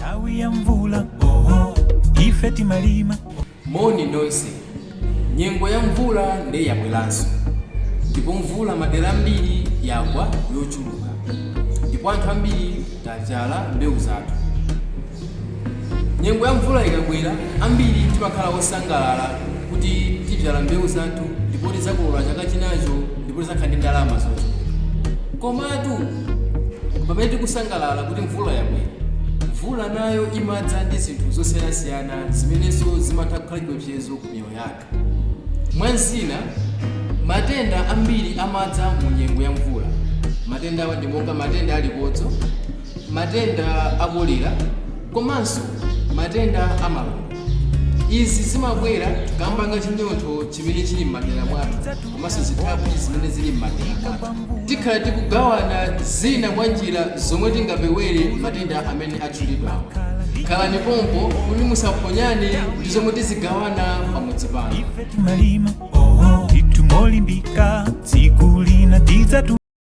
nthawi ya mvula ife timalima. Moni nonse, nyengo ya mvula ndiye yabweranso, ndipo mvula madera ambiri yagwa yochuluka, ndipo anthu ambiri tadzala mbewu zathu. Nyengo ya mvula ikabwera, ambiri timakhala osangalala kuti tidzala mbewu zathu ndipo tidzakolola chaka chinacho ndipo tidzakhala ndi ndalama zochuluka. Komatu pamene tikusangalala kuti mvula yabwera, mvula nayo imadza ndi zinthu zosiyanasiyana zimenenso zimatha kukhala chiopsezo ku miyoyo yathu. Mwanzina, matenda ambiri amadza mu nyengo ya mvula. Matenda awa ndi monga matenda alikodzo, matenda akolera, komanso matenda amalungo. Izi zimabwera kamba nga chinyontho chimene chili m'madera mwathu komanso zithaphwi zimene zili m'madera mwathu. Tikhala tikugawana zina mwa njira zomwe tingapewere matenda amene atchulidwawo. Khalani pompo kuti musaphonyane ndi zomwe tizigawana pamodzi pano. Ife timalima, titumolimbika, tsiku lina tidzatu